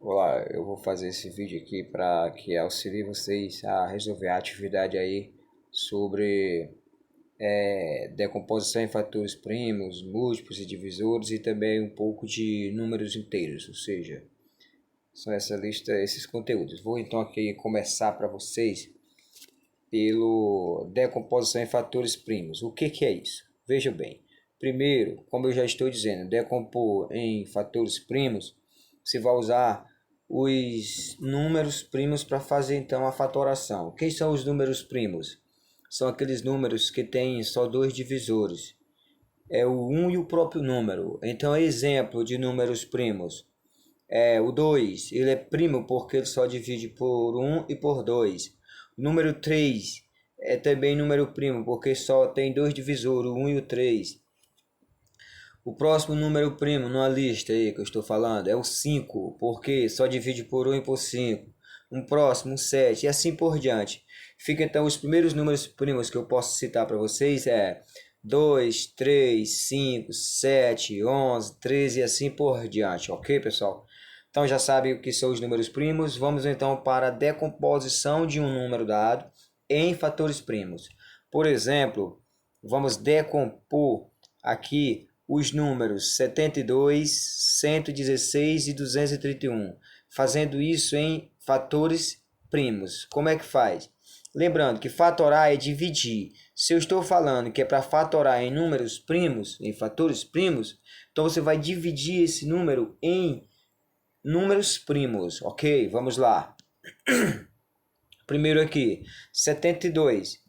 Olá, eu vou fazer esse vídeo aqui para que auxilie vocês a resolver a atividade aí sobre decomposição em fatores primos, múltiplos e divisores e também um pouco de números inteiros, ou seja, são essa lista, esses conteúdos. Vou então aqui começar para vocês pelo decomposição em fatores primos. O que é isso? Veja bem, primeiro, como eu já estou dizendo, decompor em fatores primos, você vai usar os números primos para fazer então a fatoração. Quem são os números primos? São aqueles números que têm só dois divisores. É o 1 e o próprio número. Então, exemplo de números primos. O 2, ele é primo porque ele só divide por 1 e por 2. O número 3 é também número primo porque só tem dois divisores, o 1 e o 3. O próximo número primo numa lista aí que eu estou falando é o 5, porque só divide por 1 e por 5. Um próximo, 7 e assim por diante. Fica então os primeiros números primos que eu posso citar para vocês é 2, 3, 5, 7, 11, 13 e assim por diante, ok, pessoal? Então já sabe o que são os números primos. Vamos então para a decomposição de um número dado em fatores primos. Por exemplo, vamos decompor aqui os números 72, 116 e 231, fazendo isso em fatores primos. Como é que faz? Lembrando que fatorar é dividir. Se eu estou falando que é para fatorar em números primos, em fatores primos, então você vai dividir esse número em números primos, ok? Vamos lá. Primeiro aqui, 72.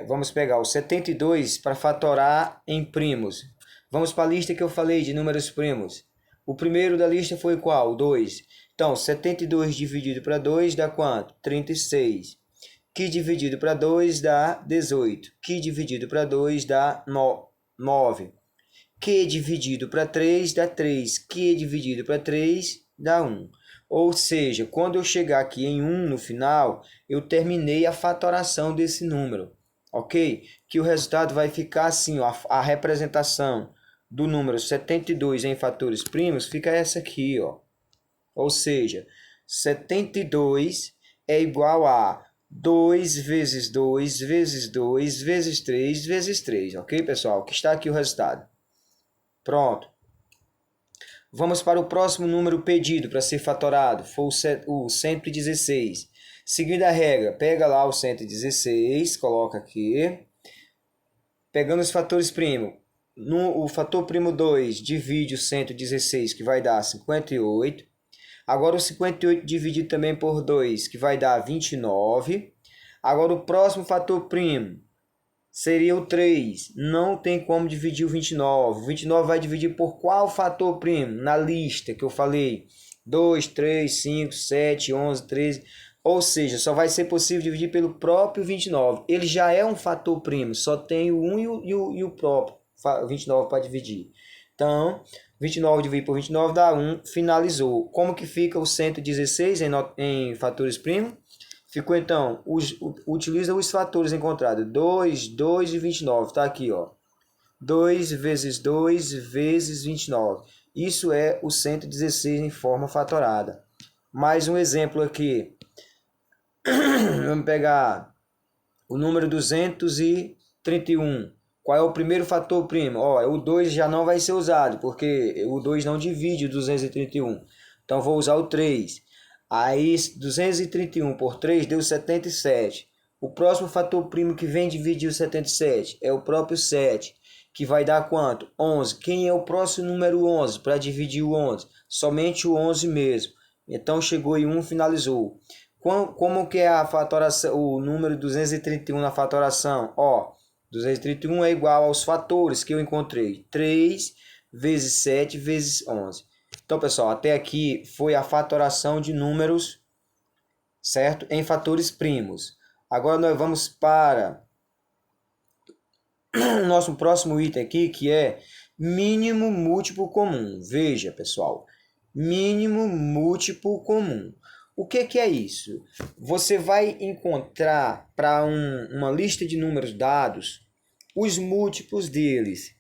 Vamos pegar o 72 para fatorar em primos. Vamos para a lista que eu falei de números primos. O primeiro da lista foi qual? O 2. Então, 72 dividido para 2 dá quanto? 36. Que dividido para 2 dá 18. Que dividido para 2 dá 9. Que dividido para 3 dá 3. Que dividido para 3 dá 1. Ou seja, quando eu chegar aqui em 1 no final, eu terminei a fatoração desse número, ok? Que o resultado vai ficar assim, ó, a representação do número 72 em fatores primos fica essa aqui, ó. Ou seja, 72 é igual a 2 vezes 2 vezes 2 vezes 3 vezes 3, ok, pessoal? Que está aqui o resultado. Pronto. Vamos para o próximo número pedido para ser fatorado. Foi o 116. Seguindo a regra, pega lá o 116, coloca aqui. Pegando os fatores primo. O fator primo 2 divide o 116, que vai dar 58. Agora o 58 dividido também por 2, que vai dar 29. Agora o próximo fator primo seria o 3. Não tem como dividir o 29. O 29 vai dividir por qual fator primo? Na lista que eu falei. 2, 3, 5, 7, 11, 13. Ou seja, só vai ser possível dividir pelo próprio 29. Ele já é um fator primo. Só tem o 1 e o próprio 29 para dividir. Então, 29 dividido por 29 dá 1. Finalizou. Como que fica o 116 em fatores primos? Ficou então, utiliza os fatores encontrados, 2, 2 e 29, tá aqui, ó. 2 vezes 2 vezes 29. Isso é o 116 em forma fatorada. Mais um exemplo aqui. Vamos pegar o número 231. Qual é o primeiro fator primo? Ó, o 2 já não vai ser usado, porque o 2 não divide o 231. Então, vou usar o 3. Aí 231 por 3 deu 77. O próximo fator primo que vem dividir o 77 é o próprio 7, que vai dar quanto? 11. Quem é o próximo número 11 para dividir o 11? Somente o 11 mesmo. Então chegou em 1, finalizou. Como que é a fatoração, o número 231 na fatoração? Ó, 231 é igual aos fatores que eu encontrei. 3 vezes 7 vezes 11. Então, pessoal, até aqui foi a fatoração de números, certo? Em fatores primos. Agora nós vamos para o nosso próximo item aqui, que é mínimo múltiplo comum. Veja, pessoal, mínimo múltiplo comum. O que é isso? Você vai encontrar para uma lista de números dados os múltiplos deles.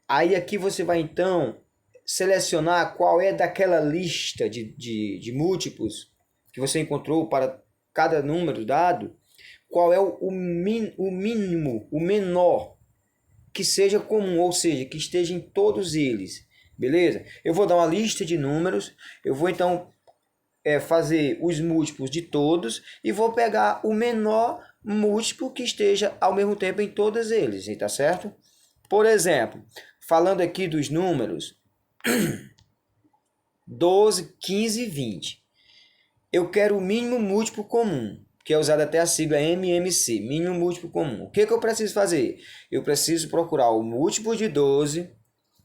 Aí aqui você vai então selecionar qual é daquela lista de múltiplos que você encontrou para cada número dado, qual é o mínimo, o menor que seja comum, ou seja, que esteja em todos eles, beleza? Eu vou dar uma lista de números, eu vou então fazer os múltiplos de todos e vou pegar o menor múltiplo que esteja ao mesmo tempo em todos eles, tá certo? Por exemplo, falando aqui dos números 12, 15 e 20. Eu quero o mínimo múltiplo comum, que é usado até a sigla MMC, mínimo múltiplo comum. O que eu preciso fazer? Eu preciso procurar o múltiplo de 12,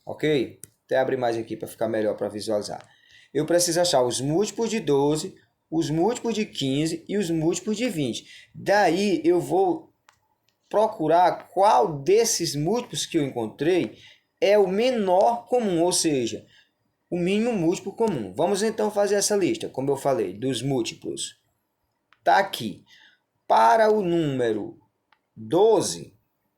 ok? Até abrir mais aqui para ficar melhor para visualizar. Eu preciso achar os múltiplos de 12, os múltiplos de 15 e os múltiplos de 20. Daí eu vou procurar qual desses múltiplos que eu encontrei é o menor comum, ou seja, o mínimo múltiplo comum. Vamos então fazer essa lista, como eu falei, dos múltiplos. Está aqui. Para o número 12,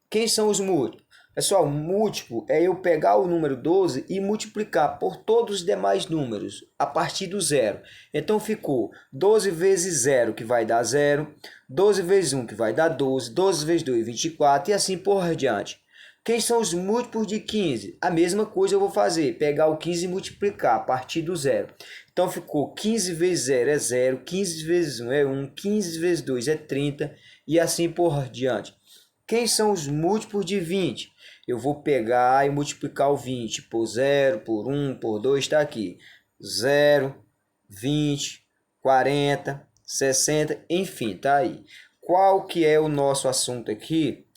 quem são os múltiplos? Pessoal, múltiplo é eu pegar o número 12 e multiplicar por todos os demais números a partir do zero. Então ficou 12 vezes 0, que vai dar 0, 12 vezes 1, que vai dar 12, 12 vezes 2, 24 e assim por diante. Quem são os múltiplos de 15? A mesma coisa eu vou fazer, pegar o 15 e multiplicar a partir do zero. Então ficou 15 vezes 0 é 0, 15 vezes 1 é 1, 15 vezes 2 é 30 e assim por diante. Quem são os múltiplos de 20? Eu vou pegar e multiplicar o 20 por 0, por 1, por 2, está aqui. 0, 20, 40, 60, enfim, tá aí. Qual que é o nosso assunto aqui?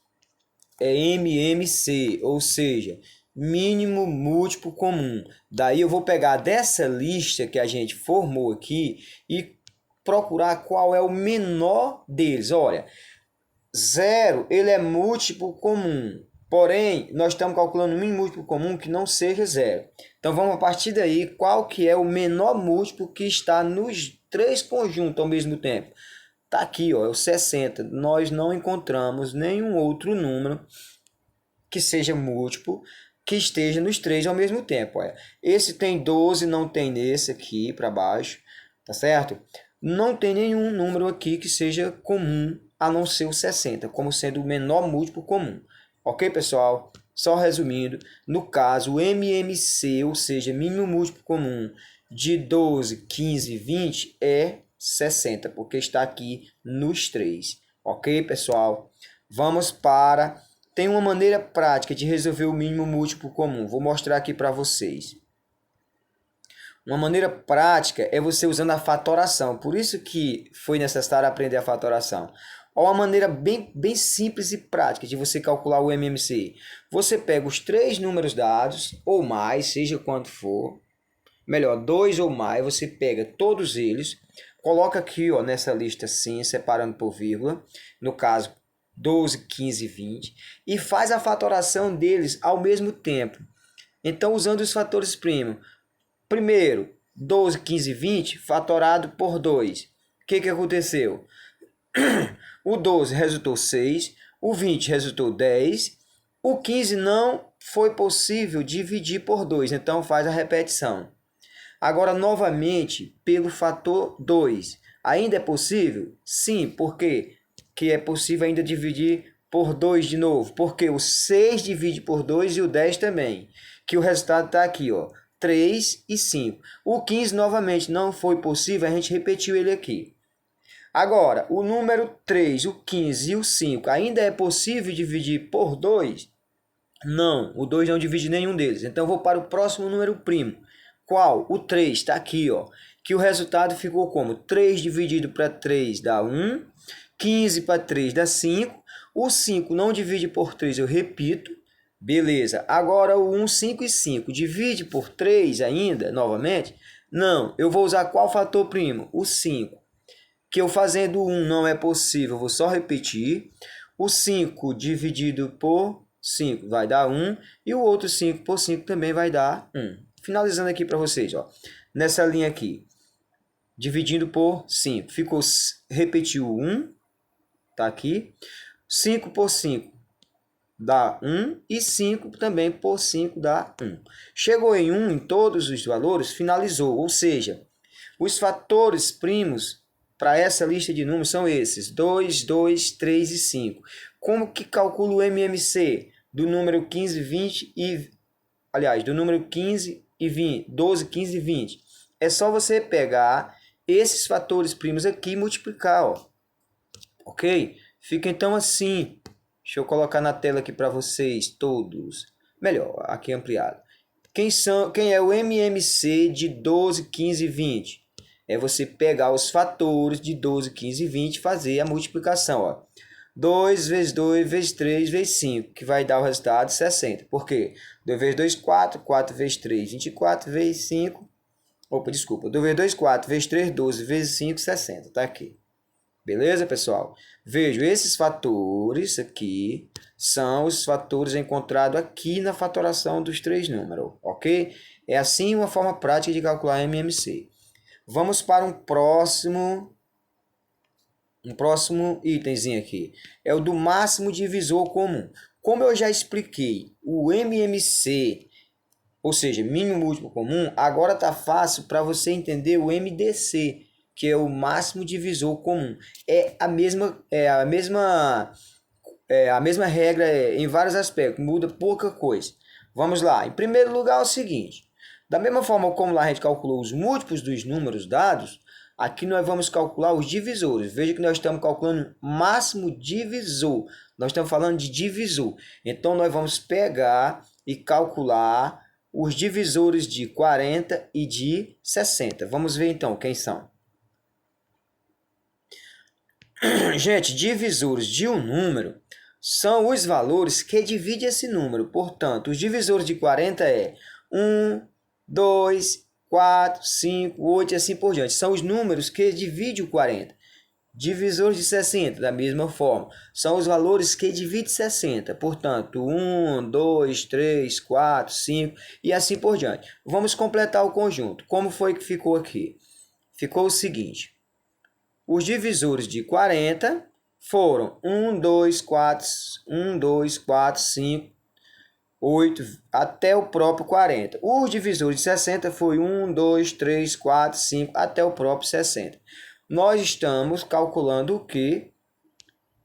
É MMC, ou seja, mínimo múltiplo comum. Daí eu vou pegar dessa lista que a gente formou aqui e procurar qual é o menor deles. Olha, 0 ele é múltiplo comum, porém nós estamos calculando um mínimo múltiplo comum que não seja 0. Então vamos a partir daí, qual que é o menor múltiplo que está nos três conjuntos ao mesmo tempo? Está aqui, ó, é o 60. Nós não encontramos nenhum outro número que seja múltiplo que esteja nos três ao mesmo tempo. Olha. Esse tem 12, não tem nesse aqui para baixo, tá certo? Não tem nenhum número aqui que seja comum a não ser o 60, como sendo o menor múltiplo comum. Ok, pessoal? Só resumindo, no caso, o MMC, ou seja, mínimo múltiplo comum de 12, 15 e 20 é 60, porque está aqui nos três. Ok, pessoal? Vamos para... Tem uma maneira prática de resolver o mínimo múltiplo comum. Vou mostrar aqui para vocês. Uma maneira prática é você usando a fatoração. Por isso que foi necessário aprender a fatoração. Uma maneira bem simples e prática de você calcular o MMC. Você pega os três números dados, ou mais, seja quanto for. Melhor, 2 ou mais, você pega todos eles. Coloca aqui, ó, nessa lista assim, separando por vírgula. No caso, 12, 15 e 20. E faz a fatoração deles ao mesmo tempo. Então, usando os fatores primos. Primeiro, 12, 15 e 20 fatorado por 2. O que aconteceu? O 12 resultou 6, o 20 resultou 10, o 15 não foi possível dividir por 2, então faz a repetição. Agora, novamente, pelo fator 2. Ainda é possível? Sim, porque que é possível ainda dividir por 2 de novo, porque o 6 divide por 2 e o 10 também, que o resultado está aqui, ó, 3 e 5. O 15 novamente não foi possível, a gente repetiu ele aqui. Agora, o número 3, o 15 e o 5 ainda é possível dividir por 2? Não, o 2 não divide nenhum deles. Então, eu vou para o próximo número primo. Qual? O 3, está aqui, ó. Que o resultado ficou como? 3 dividido para 3 dá 1. 15 para 3 dá 5. O 5 não divide por 3, eu repito. Beleza. Agora o 1, 5 e 5. Divide por 3 ainda, novamente? Não. Eu vou usar qual fator primo? O 5. Que eu fazendo 1 não é possível, vou só repetir. O 5 dividido por 5 vai dar 1. E o outro 5 por 5 também vai dar 1. Finalizando aqui para vocês, ó. Nessa linha aqui. Dividindo por 5. Ficou, repetiu 1. Tá aqui. 5 por 5 dá 1 e 5 também por 5 dá 1. Chegou em 1 em todos os valores, finalizou, ou seja, os fatores primos para essa lista de números são esses, 2, 2, 3 e 5. Como que calcula o MMC do número 15, 20 e... Aliás, do número 15 e 20, 12, 15 e 20. É só você pegar esses fatores primos aqui e multiplicar, ó. Ok? Fica então assim. Deixa eu colocar na tela aqui para vocês todos. Melhor, aqui ampliado. Quem é o MMC de 12, 15 e 20? É você pegar os fatores de 12, 15 e 20 e fazer a multiplicação. Ó. 2 vezes 2 vezes 3 vezes 5, que vai dar o resultado 60. Por quê? 2 vezes 2, 4. 4 vezes 3, 24 vezes 5. Opa, desculpa. 2 vezes 2, 4 vezes 3, 12 vezes 5, 60. Tá aqui. Beleza, pessoal? Vejo, esses fatores aqui são os fatores encontrados aqui na fatoração dos três números, ok? É assim uma forma prática de calcular MMC. Vamos para um próximo itemzinho aqui. É o do máximo divisor comum. Como eu já expliquei, o MMC, ou seja, mínimo múltiplo comum, agora está fácil para você entender o MDC, que é o máximo divisor comum. É a mesma regra em vários aspectos, muda pouca coisa. Vamos lá. Em primeiro lugar, é o seguinte. Da mesma forma como lá a gente calculou os múltiplos dos números dados, aqui nós vamos calcular os divisores. Veja que nós estamos calculando máximo divisor. Nós estamos falando de divisor. Então, nós vamos pegar e calcular os divisores de 40 e de 60. Vamos ver então quem são. Gente, divisores de um número são os valores que dividem esse número. Portanto, os divisores de 40 é 1, 2, 4, 5, 8 e assim por diante. São os números que dividem o 40. Divisores de 60, da mesma forma, são os valores que dividem 60. Portanto, 1, 2, 3, 4, 5 e assim por diante. Vamos completar o conjunto. Como foi que ficou aqui? Ficou o seguinte. Os divisores de 40 foram 1, 2, 4, 5, 8, até o próprio 40. Os divisores de 60 foi 1, 2, 3, 4, 5, até o próprio 60. Nós estamos calculando o que?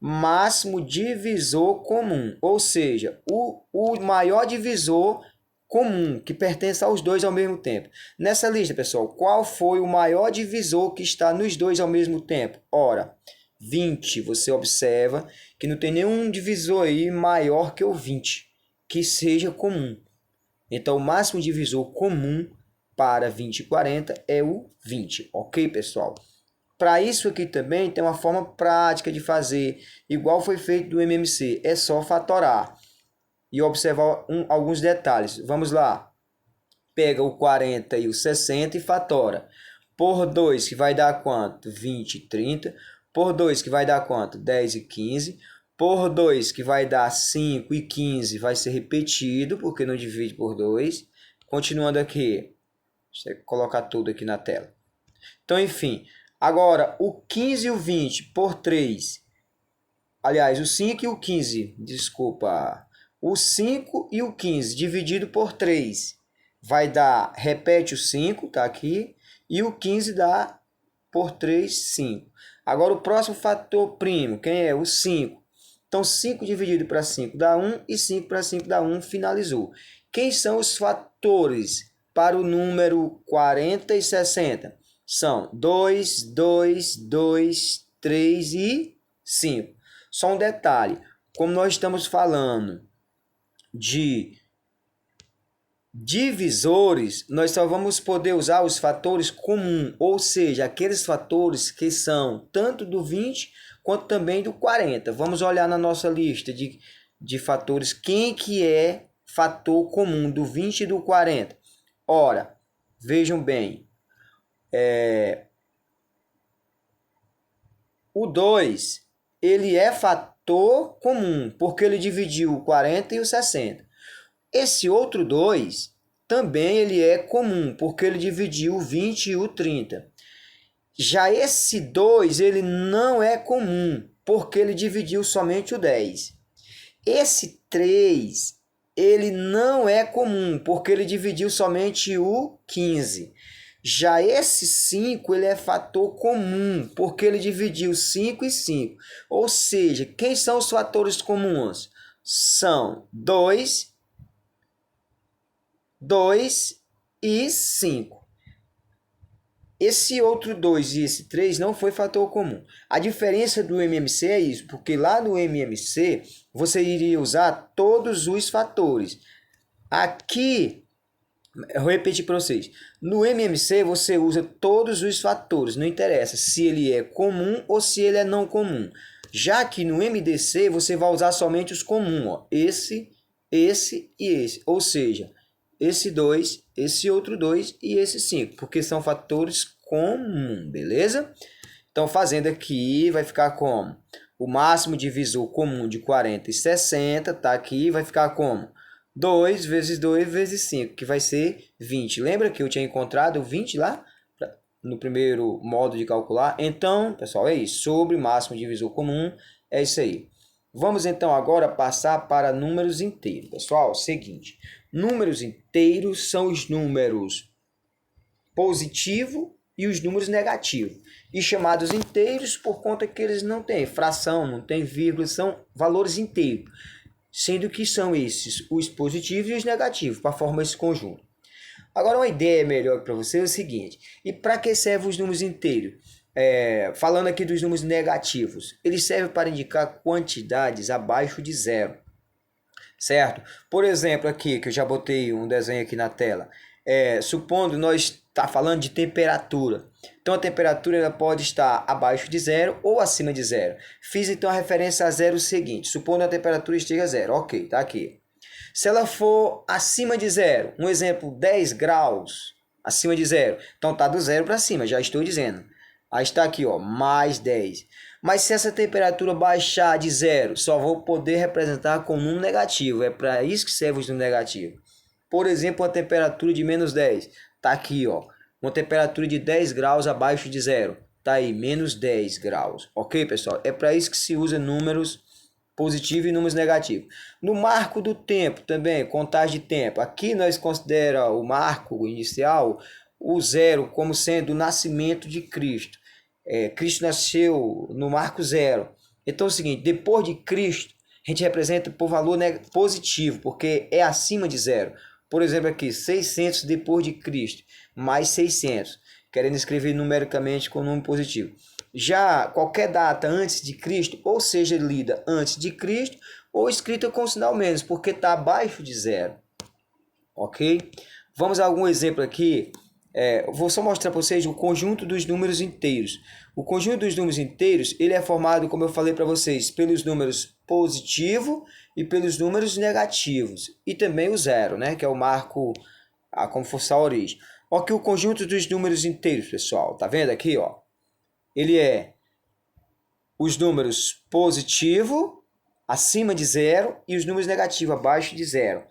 Máximo divisor comum, ou seja, o maior divisor comum, que pertence aos dois ao mesmo tempo. Nessa lista, pessoal, qual foi o maior divisor que está nos dois ao mesmo tempo? Ora, 20. Você observa que não tem nenhum divisor aí maior que o 20, que seja comum. Então, o máximo divisor comum para 20 e 40 é o 20, ok, pessoal? Para isso aqui também tem uma forma prática de fazer, igual foi feito do MMC, é só fatorar e observar alguns detalhes. Vamos lá. Pega o 40 e o 60 e fatora. Por 2, que vai dar quanto? 20 e 30. Por 2, que vai dar quanto? 10 e 15. Por 2, que vai dar 5 e 15, vai ser repetido, porque não divide por 2. Continuando aqui. Deixa eu colocar tudo aqui na tela. Então, enfim. Agora, o 15 e o 20 por 3. Aliás, o 5 e o 15. Desculpa. O 5 e o 15 dividido por 3 vai dar, repete o 5, tá aqui, e o 15 dá por 3, 5. Agora o próximo fator primo, quem é? O 5. Então 5 dividido para 5 dá 1 e 5 para 5 dá 1, finalizou. Quem são os fatores para o número 40 e 60? São 2, 2, 2, 3 e 5. Só um detalhe, como nós estamos falando de divisores, nós só vamos poder usar os fatores comuns, ou seja, aqueles fatores que são tanto do 20 quanto também do 40. Vamos olhar na nossa lista de fatores, quem que é fator comum do 20 e do 40. Ora, vejam bem, o 2, ele é fator comum, porque ele dividiu o 40 e o 60. Esse outro 2 também ele é comum, porque ele dividiu o 20 e o 30. Já esse 2 ele não é comum, porque ele dividiu somente o 10. Esse 3, ele não é comum, porque ele dividiu somente o 15. Já esse 5, ele é fator comum, porque ele dividiu 5 e 5. Ou seja, quem são os fatores comuns? São 2, 2 e 5. Esse outro 2 e esse 3 não foi fator comum. A diferença do MMC é isso, porque lá no MMC você iria usar todos os fatores. Aqui, eu vou repetir para vocês. No MMC você usa todos os fatores, não interessa se ele é comum ou se ele é não comum. Já que no MDC você vai usar somente os comuns, ó. Esse e esse. Ou seja, esse 2, esse outro 2 e esse 5, porque são fatores comuns, beleza? Então, fazendo aqui, vai ficar como? O máximo divisor comum de 40 e 60, tá aqui, vai ficar como? 2 vezes 2 vezes 5, que vai ser 20. Lembra que eu tinha encontrado 20 lá no primeiro modo de calcular? Então, pessoal, é isso. Sobre máximo divisor comum, é isso aí. Vamos então agora passar para números inteiros. Pessoal, seguinte. Números inteiros são os números positivos e os números negativos. E chamados inteiros por conta que eles não têm fração, não têm vírgula, são valores inteiros. Sendo que são esses os positivos e os negativos, para formar esse conjunto. Agora, uma ideia melhor para você é o seguinte: e para que servem os números inteiros? Falando aqui dos números negativos, eles servem para indicar quantidades abaixo de zero, certo? Por exemplo, aqui, que eu já botei um desenho aqui na tela, supondo nós está falando de temperatura. Então, a temperatura ela pode estar abaixo de zero ou acima de zero. Fiz, então, a referência a zero seguinte, supondo a temperatura esteja zero. Ok, tá aqui. Se ela for acima de zero, um exemplo, 10 graus acima de zero, então tá do zero para cima, já estou dizendo. Aí está aqui, ó, mais 10. Mas se essa temperatura baixar de zero, só vou poder representar com um número negativo. É para isso que serve os números negativos. Por exemplo, uma temperatura de menos 10. Tá aqui, ó, uma temperatura de 10 graus abaixo de zero. Tá aí, menos 10 graus. Ok, pessoal? É para isso que se usa números positivos e números negativos. No marco do tempo também, contagem de tempo. Aqui nós consideramos o marco inicial, o zero, como sendo o nascimento de Cristo. Cristo nasceu no marco zero. Então é o seguinte, depois de Cristo, a gente representa por valor positivo, porque é acima de zero. Por exemplo aqui, 600 depois de Cristo, mais 600, querendo escrever numericamente com número positivo. Já qualquer data antes de Cristo, ou seja lida antes de Cristo, ou escrita com sinal menos, porque está abaixo de zero. Ok? Vamos a algum exemplo aqui. Vou só mostrar para vocês o conjunto dos números inteiros. O conjunto dos números inteiros, ele é formado, como eu falei para vocês, pelos números positivos e pelos números negativos. E também o zero, né? Que é o marco, como fosse a origem. Ó, que o conjunto dos números inteiros, pessoal. Tá vendo aqui, ó? Ele é os números positivos acima de zero e os números negativos abaixo de zero.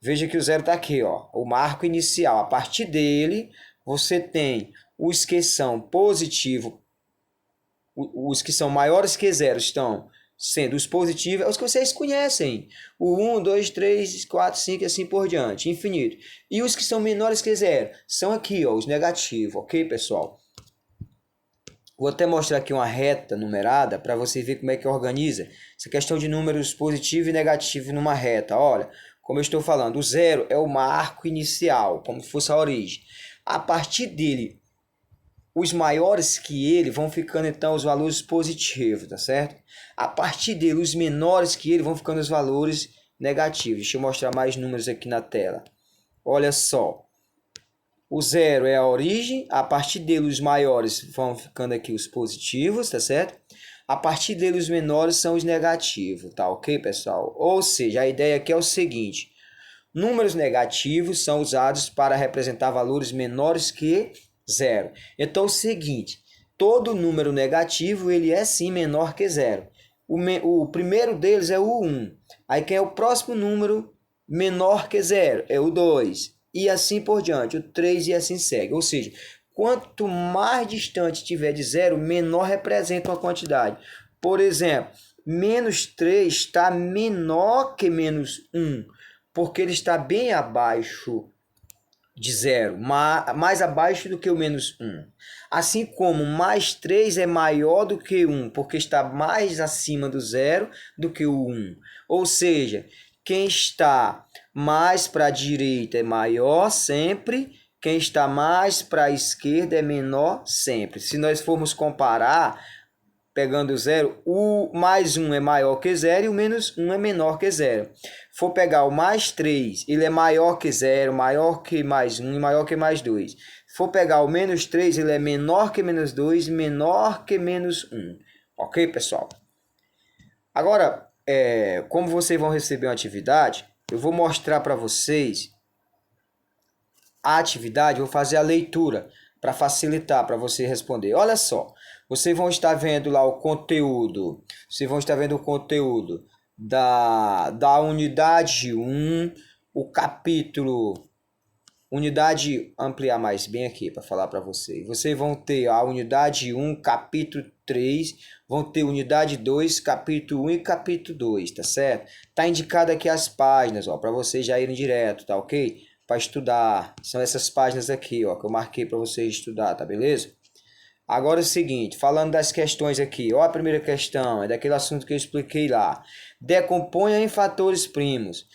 Veja que o zero está aqui, ó, o marco inicial. A partir dele, você tem os que são positivos, os que são maiores que zero estão sendo os positivos, os que vocês conhecem. O 1, 2, 3, 4, 5 e assim por diante, infinito. E os que são menores que zero são aqui, ó, os negativos, ok, pessoal? Vou até mostrar aqui uma reta numerada para você ver como é que organiza essa questão de números positivo e negativo numa reta. Olha, como eu estou falando, o zero é o marco inicial, como se fosse a origem. A partir dele, os maiores que ele vão ficando então os valores positivos, tá certo? A partir dele, os menores que ele vão ficando os valores negativos. Deixa eu mostrar mais números aqui na tela. Olha só. O zero é a origem, a partir dele os maiores vão ficando aqui os positivos, tá certo? A partir dele os menores são os negativos, tá ok, pessoal? Ou seja, a ideia aqui é o seguinte: números negativos são usados para representar valores menores que zero. Então, é o seguinte, todo número negativo ele é sim menor que zero. O primeiro deles é o 1. Aí quem é o próximo número menor que zero? É o 2. E assim por diante, o 3 e assim segue. Ou seja, quanto mais distante tiver de zero, menor representa uma quantidade. Por exemplo, Menos 3 está menor que menos 1, porque ele está bem abaixo de 0, mais abaixo do que o menos 1. Assim como mais 3 é maior do que 1, porque está mais acima do 0 do que o 1. Ou seja, quem está mais para a direita é maior sempre, quem está mais para a esquerda é menor sempre. Se nós formos comparar, pegando o 0, o mais 1 é maior que 0 e o menos 1 é menor que 0. For pegar o mais 3, ele é maior que 0, maior que mais 1 e maior que mais 2. For pegar o menos 3, ele é menor que menos 2 e menor que menos 1. Ok, pessoal? Agora, como vocês vão receber uma atividade, eu vou mostrar para vocês a atividade, vou fazer a leitura para facilitar para você responder. Olha só, vocês vão estar vendo lá o conteúdo, da unidade 1, o capítulo, unidade, ampliar mais bem aqui para falar para vocês. Vocês vão ter a unidade 1, capítulo 3, vão ter unidade 2, capítulo 1 e capítulo 2, tá certo? Tá indicado aqui as páginas, ó, para vocês já irem direto, tá ok? Para estudar. São essas páginas aqui, ó, que eu marquei para vocês estudar, tá beleza? Agora é o seguinte, falando das questões aqui, ó, a primeira questão é daquele assunto que eu expliquei lá. Decomponha em fatores primos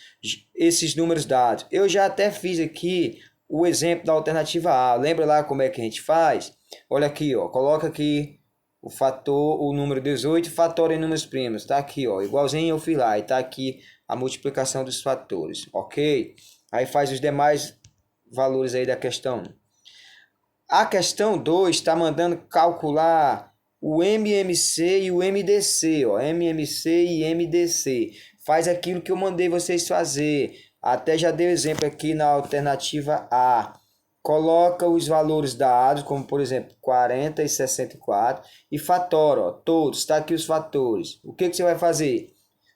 esses números dados. Eu já até fiz aqui o exemplo da alternativa A. Lembra lá como é que a gente faz? Olha aqui, ó, coloca aqui o número 18, fatora em números primos. Tá aqui, ó, igualzinho eu fiz lá, e tá aqui a multiplicação dos fatores, ok? Aí faz os demais valores aí da questão. A questão 2 está mandando calcular o MMC e o MDC, ó, MMC e MDC. Faz aquilo que eu mandei vocês fazer. Até já dei exemplo aqui na alternativa A. Coloca os valores dados, como por exemplo 40 e 64, e fatora, ó, todos. Está aqui os fatores. O que você vai fazer?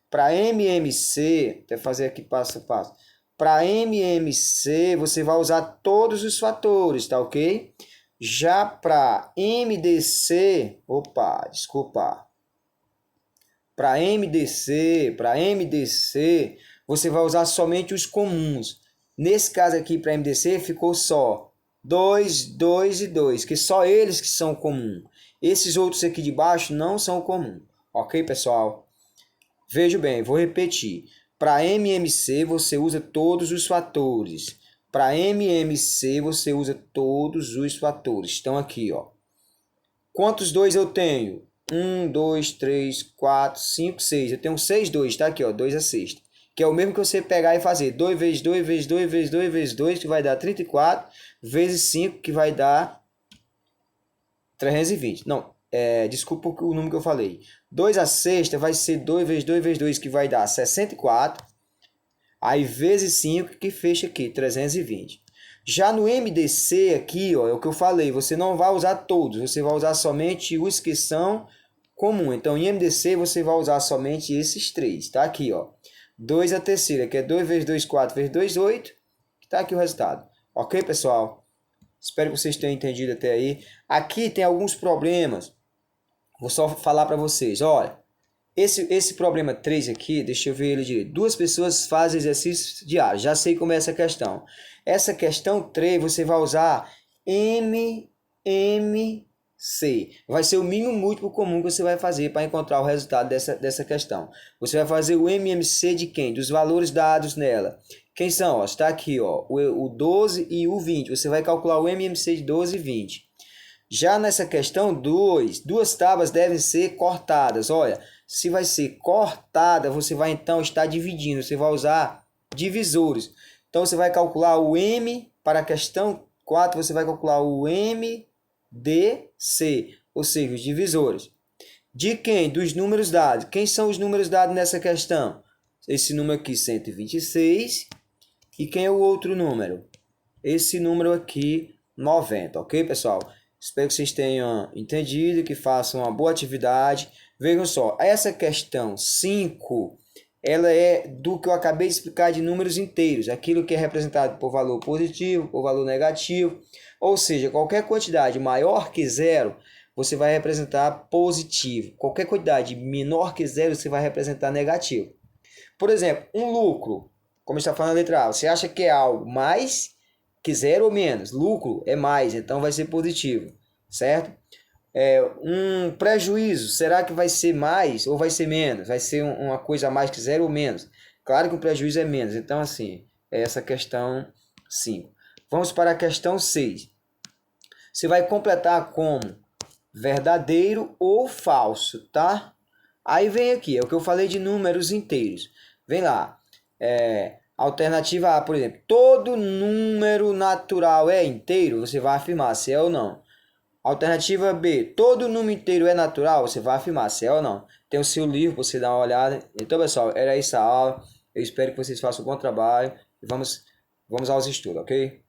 Para MMC, vou fazer aqui passo a passo. Para MMC, você vai usar todos os fatores, tá ok? Já para MDC, para MDC, você vai usar somente os comuns. Nesse caso aqui, para MDC, ficou só 2, 2 e 2, que só eles que são comum. Esses outros aqui de baixo não são comum. Ok, pessoal? Veja bem, vou repetir. Para MMC, você usa todos os fatores. Para MMC, você usa todos os fatores. Estão aqui, ó. Quantos 2 eu tenho? 1, 2, 3, 4, 5, 6. Eu tenho 6 2, tá aqui, ó, 2 a sexta. Que é o mesmo que você pegar e fazer 2 vezes 2 vezes 2 vezes 2 vezes 2, que vai dar 34, vezes 5, que vai dar 320. Não, desculpa o número que eu falei. 2 a sexta vai ser 2 vezes 2 vezes 2, que vai dar 64. Aí vezes 5, que fecha aqui, 320. Já no MDC aqui, ó, é o que eu falei, você não vai usar todos, você vai usar somente os que são comum. Então, em MDC, você vai usar somente esses três, tá aqui, ó. 2 a terceira, que é 2 vezes 2, 4 vezes 2, 8. Tá aqui o resultado. Ok, pessoal? Espero que vocês tenham entendido até aí. Aqui tem alguns problemas. Vou só falar para vocês, olha. Esse problema 3 aqui, deixa eu ver ele direito. 2 pessoas fazem exercício diário. Já sei como é essa questão. Essa questão 3, você vai usar MMC. Vai ser o mínimo múltiplo comum que você vai fazer para encontrar o resultado dessa questão. Você vai fazer o MMC de quem? Dos valores dados nela. Quem são? Ó, está aqui, ó, o 12 e o 20. Você vai calcular o MMC de 12 e 20. Já nessa questão 2, duas tábuas devem ser cortadas. Olha, se vai ser cortada, você vai então estar dividindo. Você vai usar divisores. Então, você vai calcular o M, para a questão 4, você vai calcular o MDC, ou seja, os divisores. De quem? Dos números dados. Quem são os números dados nessa questão? Esse número aqui, 126. E quem é o outro número? Esse número aqui, 90. Ok, pessoal? Espero que vocês tenham entendido, que façam uma boa atividade. Vejam só, essa questão 5, ela é do que eu acabei de explicar de números inteiros. Aquilo que é representado por valor positivo, por valor negativo. Ou seja, qualquer quantidade maior que zero, você vai representar positivo. Qualquer quantidade menor que zero, você vai representar negativo. Por exemplo, um lucro, como está falando na letra A, você acha que é algo mais que zero ou menos? Lucro é mais, então vai ser positivo, certo? Um prejuízo, será que vai ser mais ou vai ser menos? Vai ser uma coisa a mais que zero ou menos? Claro que o prejuízo é menos, então assim, é essa questão 5. Vamos para a questão 6. Você vai completar como verdadeiro ou falso, tá? Aí vem aqui, é o que eu falei de números inteiros. Vem lá. Alternativa A, por exemplo, todo número natural é inteiro? Você vai afirmar se é ou não. Alternativa B, todo número inteiro é natural? Você vai afirmar se é ou não. Tem o seu livro, você dá uma olhada. Então, pessoal, era essa a aula. Eu espero que vocês façam um bom trabalho. E vamos aos estudos, ok?